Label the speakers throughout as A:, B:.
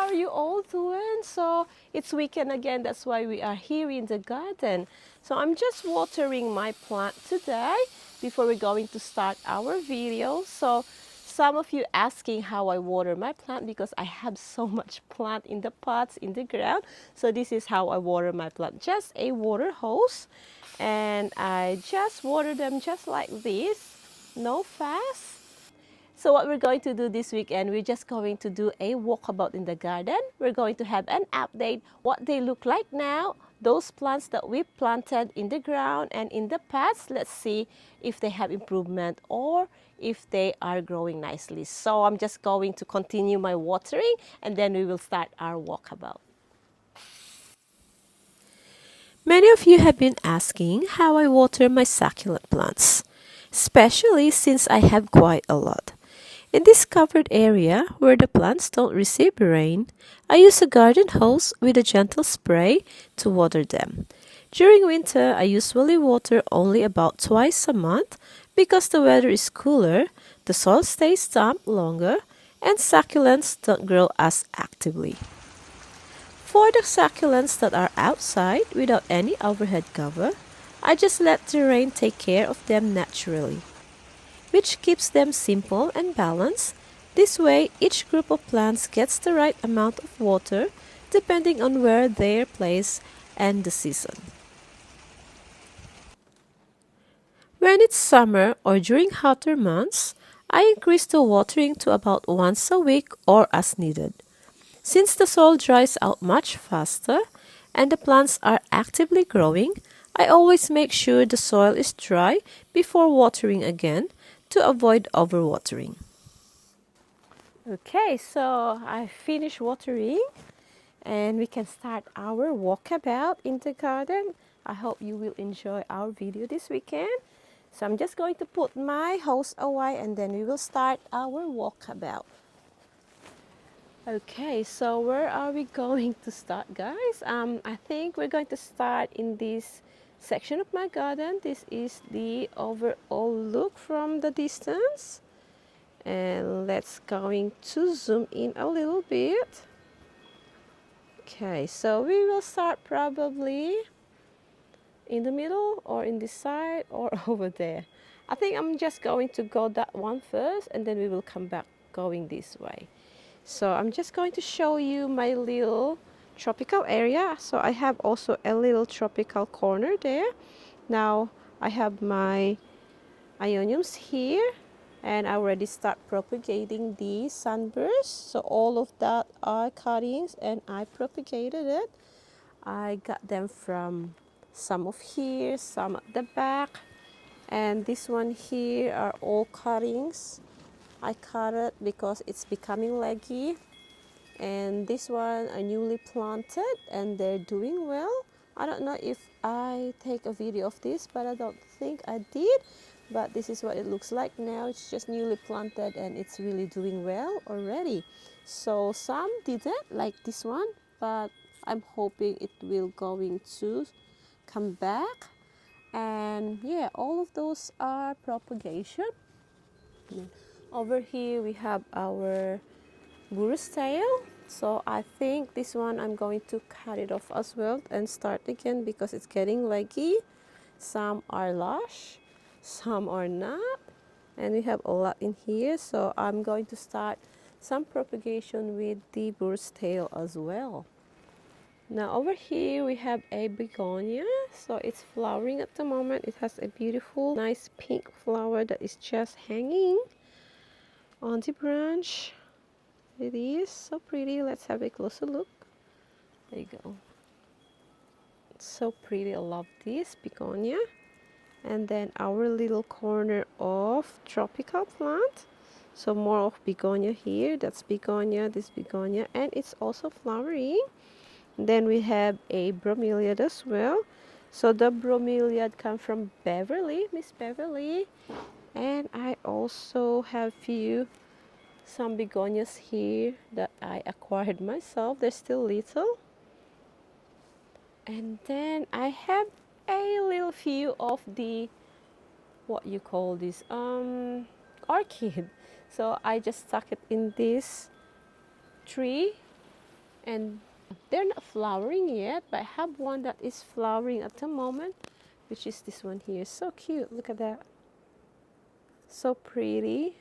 A: are you all doing? So it's weekend again, that's why we are here in the garden. So I'm just watering my plant today before we're going to start our video. So some of you asking how I water my plant because I have so much plant in the pots in the ground. So this is how I water my plant, just a water hose, and I just water them just like this, no fuss. So what we're going to do this weekend, we're just going to do a walkabout in the garden. We're going to have an update what they look like now, those plants that we planted in the ground and in the past. Let's see if they have improvement or if they are growing nicely. So I'm just going to continue my watering and then we will start our walkabout. Many of you have been asking how I water my succulent plants, especially since I have quite a lot. In this covered area where the plants don't receive rain, I use a garden hose with a gentle spray to water them. During winter, I usually water only about twice a month because the weather is cooler, the soil stays damp longer, and succulents don't grow as actively. For the succulents that are outside without any overhead cover, I just let the rain take care of them naturally, which keeps them simple and balanced. This way, each group of plants gets the right amount of water depending on where they're placed and the season. When it's summer or during hotter months, I increase the watering to about once a week or as needed. Since the soil dries out much faster and the plants are actively growing, I always make sure the soil is dry before watering again to avoid overwatering. Okay, so I finished watering and we can start our walkabout in the garden. I hope you will enjoy our video this weekend. So I'm just going to put my hose away and then we will start our walkabout. Okay, so where are we going to start, guys? I think we're going to start in this section of my garden. This is the overall look from the distance. And let's going to zoom in a little bit. Okay, so we will start probably in the middle or in this side or over there. I think I'm just going to go that one first and then we will come back going this way. So I'm just going to show you my little tropical area. So I have also a little tropical corner there. Now I have my ioniums here and I already start propagating the sunburst. So all of that are cuttings and I propagated it. I got them from some of here, some at the back, and this one here are all cuttings. I cut it because it's becoming leggy. And this one are newly planted and they're doing well. I don't know if I take a video of this, but I don't think I did. But this is what it looks like now. It's just newly planted and it's really doing well already. So some didn't, like this one, but I'm hoping it will going to come back. And yeah, all of those are propagation. Over here we have our Buru's tail. So I think this one I'm going to cut it off as well and start again because it's getting leggy. Some are lush, some are not, and we have a lot in here. So I'm going to start some propagation with the Buru's tail as well. Now over here we have a begonia. So it's flowering at the moment. It has a beautiful nice pink flower that is just hanging on the branch. It is so pretty. Let's have a closer look. There you go. It's so pretty. I love this begonia. And then our little corner of tropical plant. So more of begonia here. That's begonia, this begonia, and it's also flowering. Then we have a bromeliad as well. So the bromeliad come from Beverly, Miss Beverly. And I also have some begonias here that I acquired myself. They're still little. And then I have a little few of the, what you call this, orchid. So I just stuck it in this tree And they're not flowering yet, but I have one that is flowering at the moment, which is this one here. So cute, look at that. So pretty.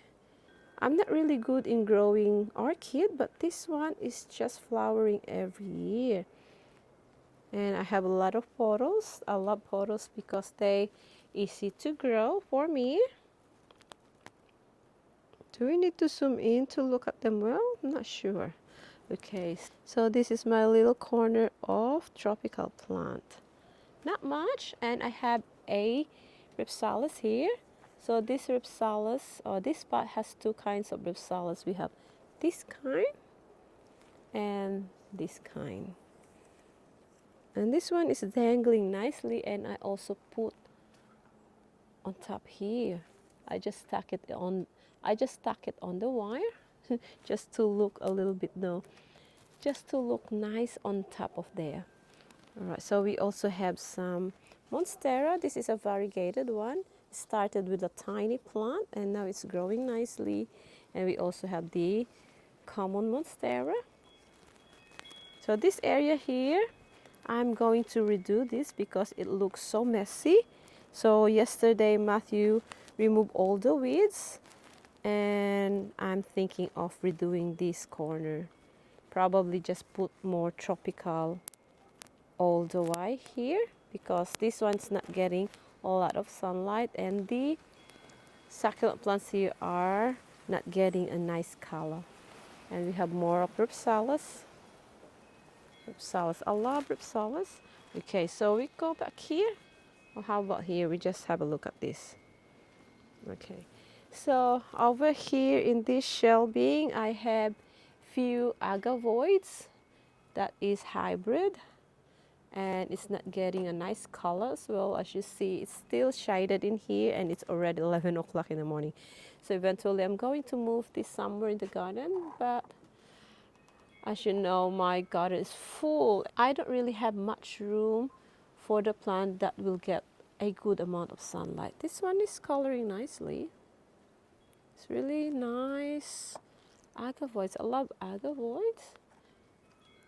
A: I'm not really good in growing orchid, but this one is just flowering every year. And I have a lot of pothos. I love pothos because they easy to grow for me. Do we need to zoom in to look at them well? I'm not sure. Okay, so this is my little corner of tropical plant. Not much, and I have a ripsalis here. So this ripsalis, or this spot has two kinds of ripsalis. We have this kind and this kind. And this one is dangling nicely, and I also put on top here. I just stuck it on the wire just to look a little bit just to look nice on top of there. All right, so we also have some monstera. This is a variegated one. It started with a tiny plant and now it's growing nicely. And we also have the common monstera. So this area here, I'm going to redo this because it looks so messy. So yesterday Matthew removed all the weeds, and I'm thinking of redoing this corner. Probably just put more tropical all the way here because this one's not getting a lot of sunlight, and the succulent plants here are not getting a nice color. And we have more of ripsalis. I love ripsalis. Okay, so we go back here. Or how about here? We just have a look at this. Okay, so over here in this shelving, I have few agavoids that is hybrid, and it's not getting a nice color as well. As you see, it's still shaded in here, and it's already 11 o'clock in the morning. So eventually I'm going to move this somewhere in the garden, but as you know, my garden is full. I don't really have much room for the plant that will get a good amount of sunlight. This one is coloring nicely. It's really nice. Agavoids, I love agavoids.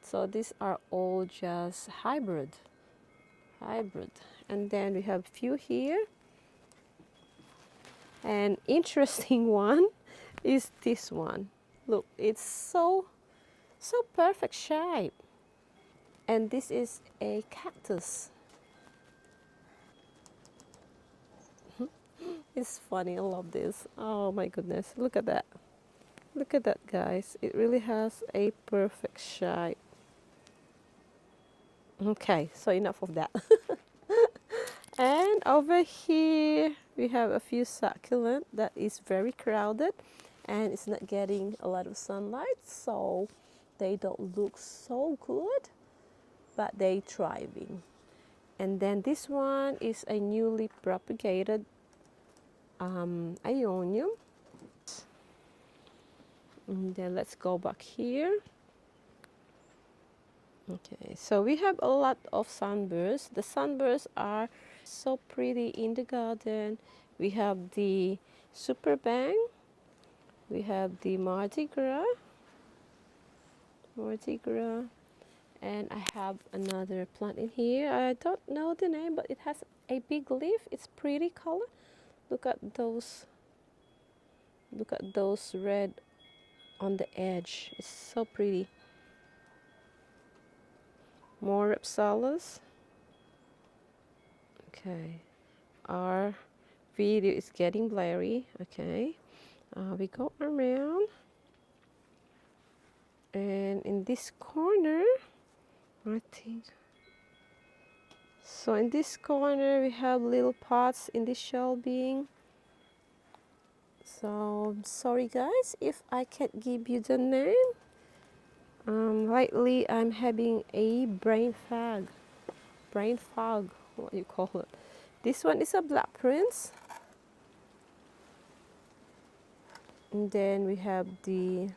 A: So these are all just hybrid. And then we have a few here. An interesting one is this one. Look, it's so perfect shape. And this is a cactus. It's funny, I love this. Oh my goodness, look at that. Look at that, guys. It really has a perfect shape. Okay, so enough of that. And over here we have a few succulent that is very crowded and it's not getting a lot of sunlight, so they don't look so good, but they thriving. And then this one is a newly propagated Ionium. And then let's go back here. Okay, so we have a lot of sunbursts. The sunbursts are so pretty in the garden. We have the Super Bang. We have the Mardi Gras. And I have another plant in here. I don't know the name, but it has a big leaf. It's pretty color. Look at those red on the edge. It's so pretty. More ripsalis. Okay, our video is getting blurry. Okay, we go around, and in this corner, I think. So in this corner we have little pots in this shelving. So sorry guys if I can't give you the name. Lately I'm having a brain fog, what you call it. This one is a black prince. And then we have the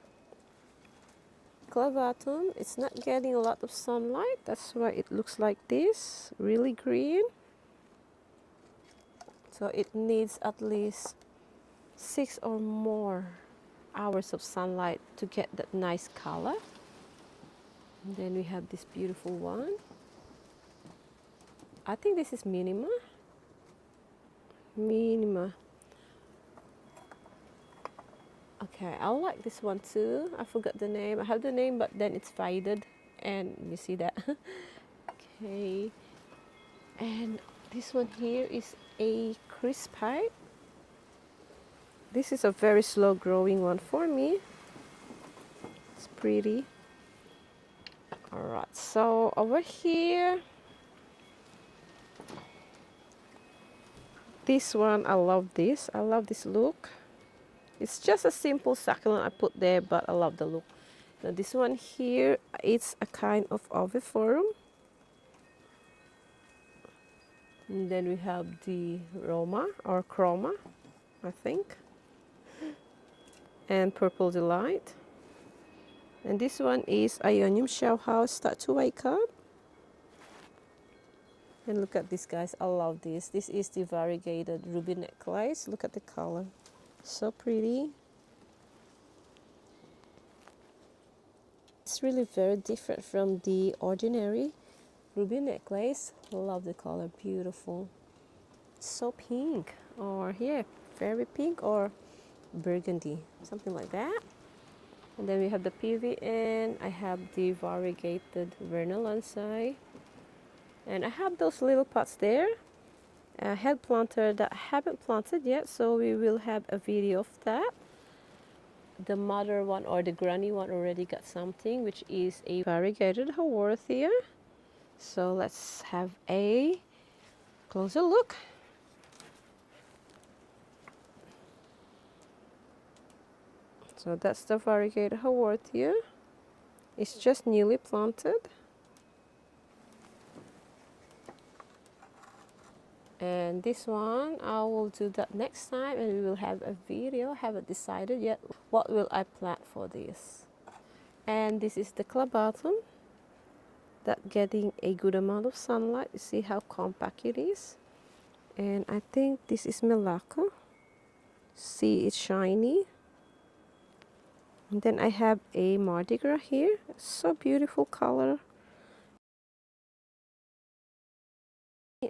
A: clavatum. It's not getting a lot of sunlight, that's why it looks like this, really green. So it needs at least 6 or more hours of sunlight to get that nice color. And then we have this beautiful one. I think this is Minima. Minima. Okay, I like this one too. I forgot the name. I have the name, but then it's faded, and you see that. Okay, and this one here is a crisp pipe. This is a very slow growing one for me. It's pretty. All right, so over here, this one, I love this. I love this look. It's just a simple succulent I put there, but I love the look. Now this one here, it's a kind of oviforum. And then we have the Roma or Chroma, I think. And Purple Delight. And this one is Ionium Shell House Start to Wake Up. And look at this, guys. I love this. This is the variegated ruby necklace. Look at the color. So pretty. It's really very different from the ordinary ruby necklace. Love the color. Beautiful. So pink. Or yeah, very pink or burgundy. Something like that. And then we have the PVN. I have the variegated vernal lancei. And I have those little pots there. A head planter that I haven't planted yet, so we will have a video of that. The mother one or the granny one already got something, which is a variegated Haworthia. So let's have a closer look. So that's the variegated Haworthia. It's just newly planted. And this one, I will do that next time, and we will have a video. Haven't decided yet what will I plant for this. And this is the clabatum that getting a good amount of sunlight. You see how compact it is. And I think this is Melaka. See, it's shiny. And then I have a Mardi Gras here. So beautiful color.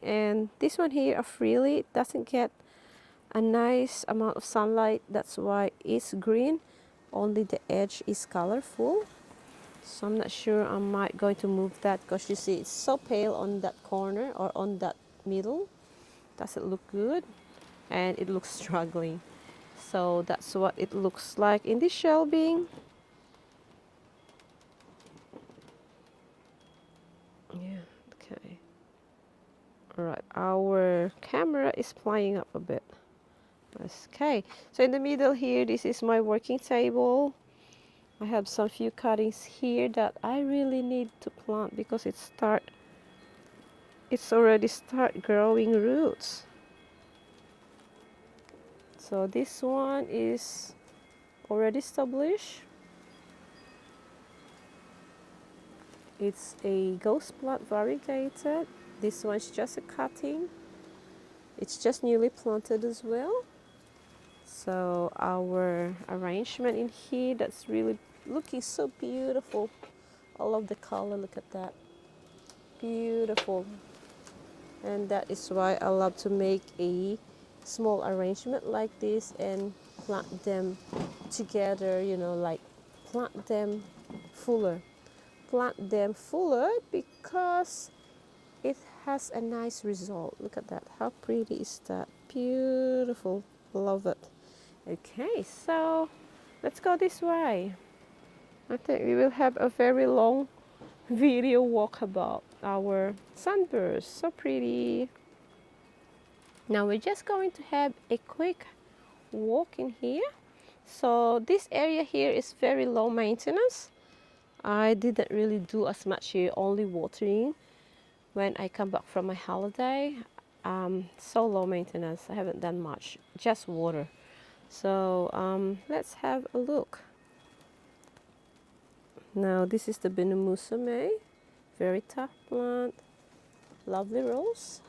A: And this one here, a frilly, it doesn't get a nice amount of sunlight. That's why it's green. Only the edge is colorful. So I'm not sure I might going to move that, because you see it's so pale on that corner or on that middle. Doesn't look good, and it looks struggling. So that's what it looks like in the shelving. Yeah, okay. All right, our camera is flying up a bit. Okay, so in the middle here, this is my working table. I have some few cuttings here that I really need to plant because it's already start growing roots. So this one is already established. It's a ghost plant variegated. This one's just a cutting. It's just newly planted as well. So our arrangement in here, that's really looking so beautiful. I love the color, look at that. Beautiful. And that is why I love to make a small arrangement like this and plant them together, you know, like plant them fuller. Plant them fuller because it has a nice result. Look at that. How pretty is that? Beautiful. Love it. Okay, so let's go this way. I think we will have a very long video walk about our sunburst. So pretty. Now we're just going to have a quick walk in here. So this area here is very low maintenance. I didn't really do as much here, only watering when I come back from my holiday. So low maintenance, I haven't done much, just water. So let's have a look. Now this is the Benemusame, very tough plant, lovely rose.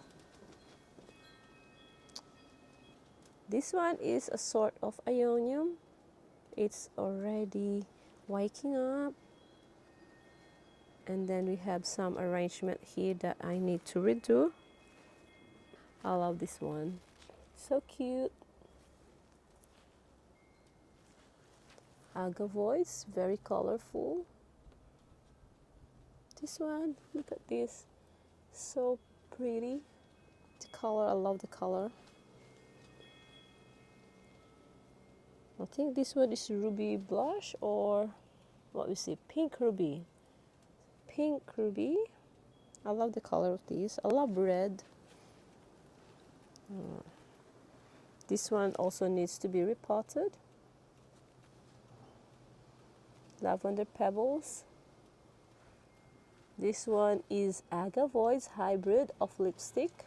A: This one is a sort of Ionium. It's already waking up. And then we have some arrangement here that I need to redo. I love this one. So cute. Agavoids, very colorful. This one, look at this. So pretty. The color, I love the color. I think this one is ruby blush, or what we say, pink ruby. Pink ruby. I love the color of these. I love red. This one also needs to be repotted. Lavender Pebbles. This one is Agavoids hybrid of lipstick.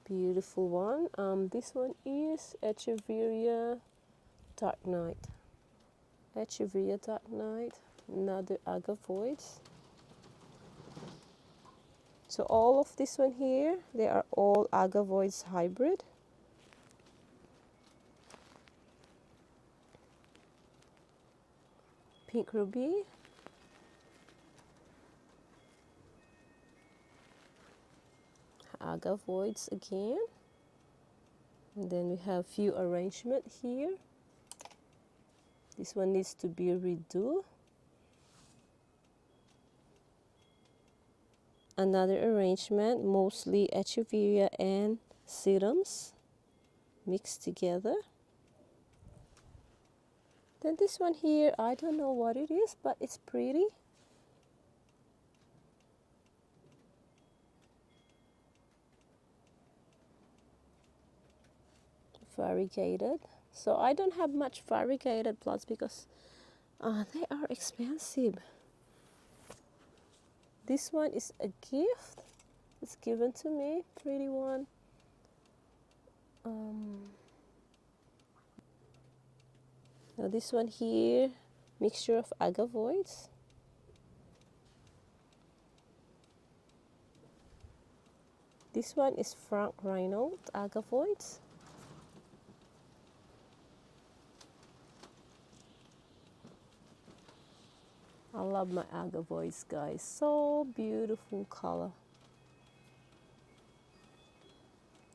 A: Beautiful one. This one is Echeveria Dark Night. Echeveria Dark Night. Another Agavoids. So all of this one here, they are all Agavoids hybrid. Pink Ruby. Agavoids again. And then we have few arrangement here. This one needs to be redo. Another arrangement, mostly Echeveria and serums mixed together. Then this one here, I don't know what it is, but it's pretty. Variegated. So I don't have much variegated plants because they are expensive. This one is a gift. It's given to me, pretty one. Now this one here, mixture of agavoids. This one is Frank Reynolds agavoids. I love my agavoids, guys. So beautiful color.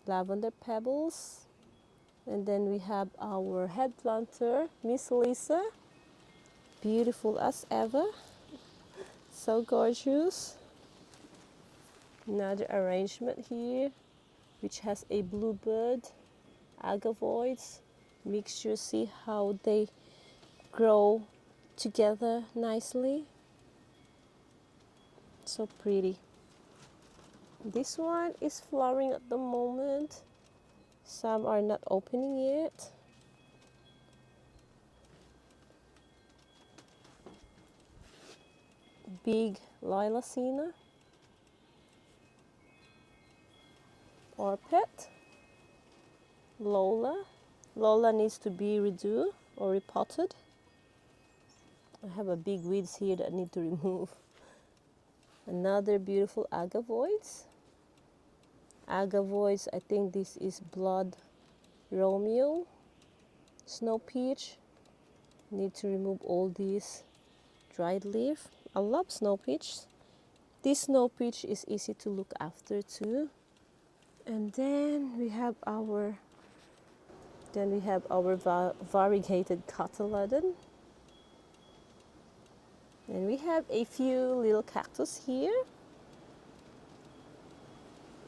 A: Lavender Pebbles. And then we have our head planter, Miss Lisa. Beautiful as ever. So gorgeous. Another arrangement here, which has a bluebird, agavoids, mixture. See how they grow together nicely. So pretty. This one is flowering at the moment. Some are not opening yet. Big Lilacina. Or pet. Lola. Lola needs to be redo or repotted. I have a big weeds here that I need to remove. Another beautiful agavoids. Agavoids, I think this is Blood Romeo. Snow Peach. Need to remove all these dried leaf. I love snow peach. This snow peach is easy to look after too. And then we have our variegated cotyledon. And we have a few little cactus here.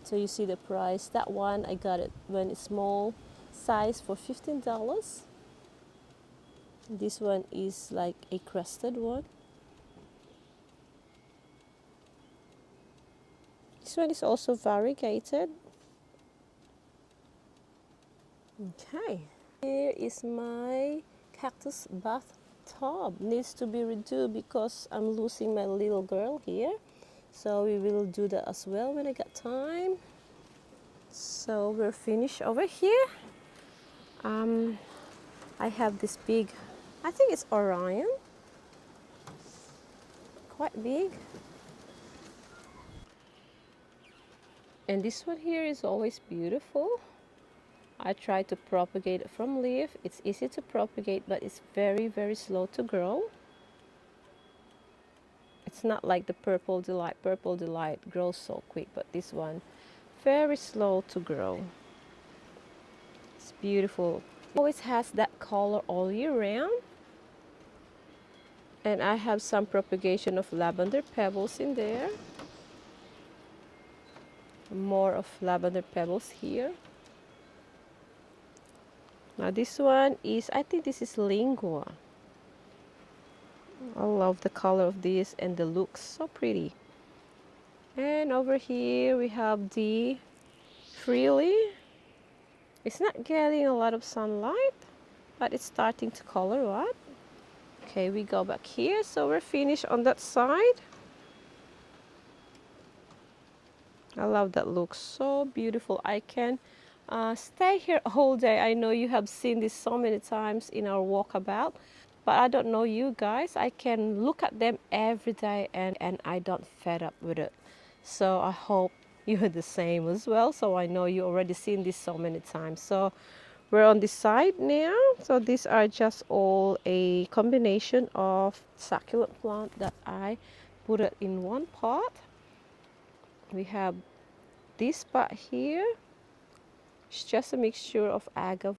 A: So you see the price. That one I got it when it's small size for $15. This one is like a crested one. This one is also variegated. Okay. Here is my cactus bathtub. Needs to be redo because I'm losing my little girl here. So we will do that as well when I get time. So we're finished over here. I have this big, I think it's Orion. Quite big. And this one here is always beautiful. I try to propagate it from leaf. It's easy to propagate, but it's very, very slow to grow. It's not like the Purple Delight. Purple Delight grows so quick, but this one very slow to grow. It's beautiful. It always has that color all year round. And I have some propagation of lavender pebbles in there. More of lavender pebbles here. Now this one is, I think this is lingua. I love the color of this and the look, so pretty. And over here we have the frilly. It's not getting a lot of sunlight, but it's starting to color what? Okay, we go back here, so we're finished on that side. I love that look, so beautiful. I can stay here all day. I know you have seen this so many times in our walkabout, but I don't know you guys. I can look at them every day and I don't fed up with it. So I hope you're the same as well. So I know you already seen this so many times. So we're on this side now. So these are just all a combination of succulent plant that I put it in one pot. We have this pot here. It's just a mixture of agave